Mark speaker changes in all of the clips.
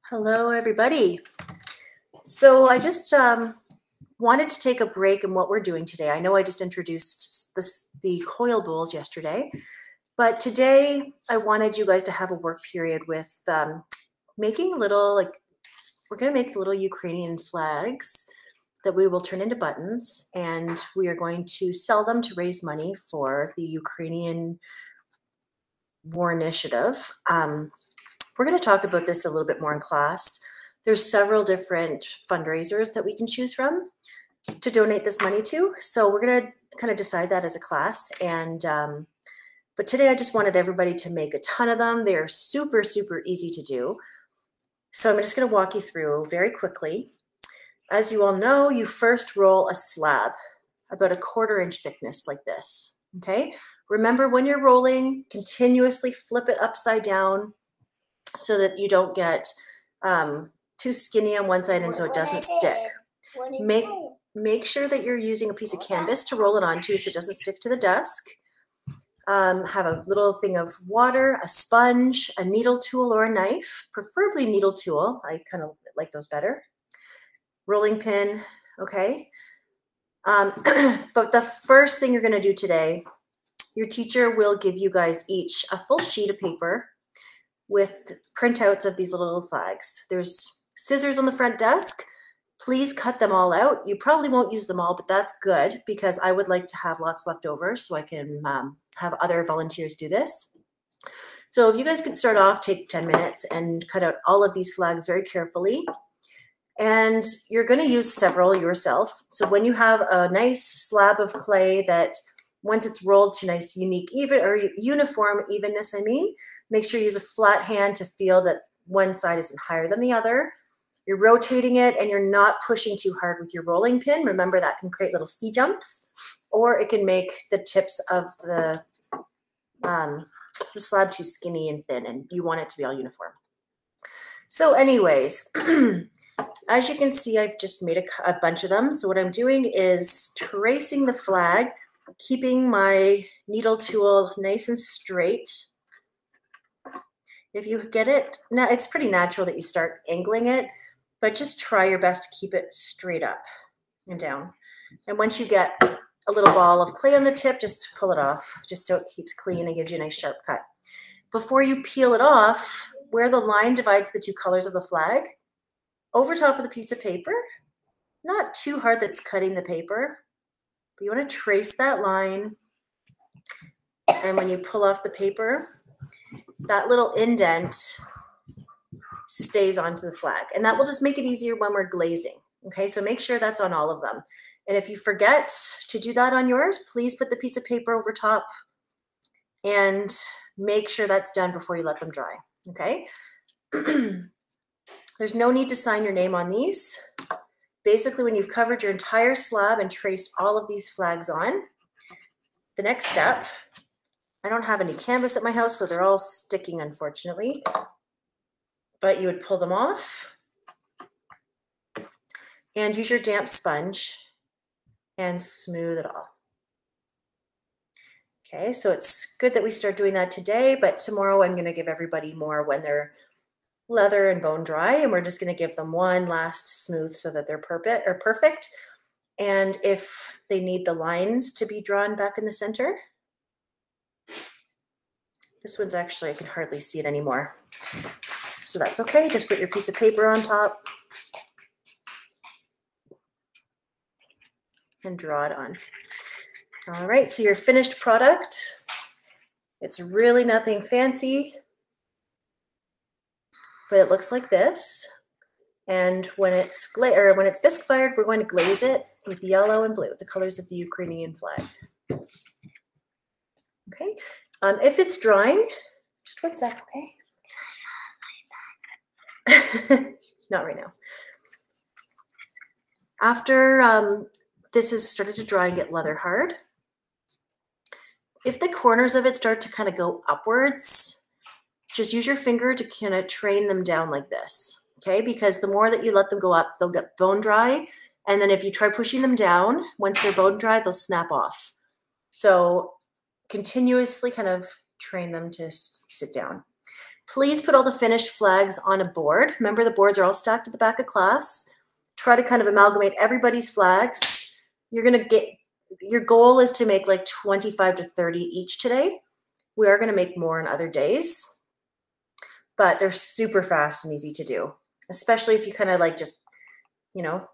Speaker 1: Hello, everybody. So I just wanted to take a break in what we're doing today. I know I just introduced the coil bowls yesterday, but today I wanted you guys to have a work period with making little, we're going to make little Ukrainian flags that we will turn into buttons, and we are going to sell them to raise money for the Ukrainian War Initiative. We're going to talk about this a little bit more in class. There's several different fundraisers that we can choose from to donate this money to. So we're going to kind of decide that as a class. And but today I just wanted everybody to make a ton of them. They're super, super easy to do. So I'm just going to walk you through very quickly. As you all know, you first roll a slab about a 1/4 inch thickness like this. Okay. Remember, when you're rolling, continuously flip it upside down so that you don't get too skinny on one side and so it doesn't stick. Make sure that you're using a piece of canvas to roll it onto so it doesn't stick to the desk. Have a little thing of water, a sponge, a needle tool or a knife, preferably needle tool. I kind of like those better. Rolling pin, okay? But the first thing you're going to do today, your teacher will give you guys each a full sheet of paper with printouts of these little flags. There's scissors on the front desk. Please cut them all out. You probably won't use them all, but that's good because I would like to have lots left over so I can have other volunteers do this. So if you guys could start off, take 10 minutes and cut out all of these flags very carefully. And you're going to use several yourself. So when you have a nice slab of clay that once it's rolled to nice, unique, uniform evenness, make sure you use a flat hand to feel that one side isn't higher than the other. You're rotating it and you're not pushing too hard with your rolling pin. Remember, that can create little ski jumps, or it can make the tips of the slab too skinny and thin, and you want it to be all uniform. So anyways, as you can see, I've just made a bunch of them. So what I'm doing is tracing the flag, keeping my needle tool nice and straight. If you get it, now it's pretty natural that you start angling it, but just try your best to keep it straight up and down. And once you get a little ball of clay on the tip, just pull it off, just so it keeps clean and gives you a nice sharp cut. Before you peel it off, where the line divides the two colors of the flag, over top of the piece of paper, not too hard that it's cutting the paper, but you want to trace that line. And when you pull off the paper, that little indent stays onto the flag. And that will just make it easier when we're glazing. Okay, so make sure that's on all of them. And if you forget to do that on yours, please put the piece of paper over top and make sure that's done before you let them dry. Okay. There's no need to sign your name on these. Basically, when you've covered your entire slab and traced all of these flags on, the next step, I don't have any canvas at my house, so they're all sticking, unfortunately, but you would pull them off and use your damp sponge and smooth it all. Okay, so it's good that we start doing that today, but tomorrow I'm going to give everybody more when they're leather and bone dry, and we're just going to give them one last smooth so that they're perfect. And if they need the lines to be drawn back in the center, this one's actually, I can hardly see it anymore, so that's okay. Just put your piece of paper on top and draw it on. All right, so your finished product, it's really nothing fancy, but it looks like this. And when it's bisque fired, we're going to glaze it with yellow and blue, the colors of the Ukrainian flag. Okay. If it's drying, just 1 sec, okay? Not right now. After this has started to dry and get leather hard, if the corners of it start to kind of go upwards, just use your finger to kind of train them down like this, okay? Because the more that you let them go up, they'll get bone dry. And then if you try pushing them down, once they're bone dry, they'll snap off. So continuously kind of train them to sit down. Please put all the finished flags on a board. Remember, the boards are all stacked at the back of class. Try to kind of amalgamate everybody's flags. You're going to get, your goal is to make like 25 to 30 each today. We are going to make more on other days, but they're super fast and easy to do, especially if you kind of like just, you know,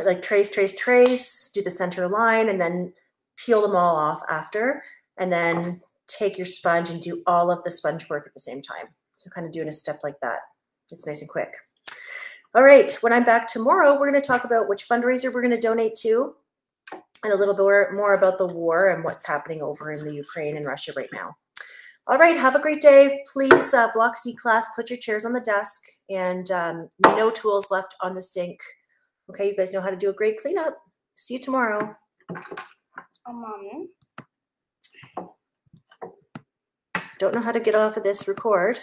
Speaker 1: like trace, do the center line and then peel them all off after, and then take your sponge and do all of the sponge work at the same time. So kind of doing a step like that. It's nice and quick. All right, when I'm back tomorrow, we're going to talk about which fundraiser we're going to donate to and a little bit more about the war and what's happening over in the Ukraine and Russia right now. All right, have a great day. Please, Block C class, put your chairs on the desk and no tools left on the sink. Okay, you guys know how to do a great cleanup. See you tomorrow. Don't know how to get off of this record.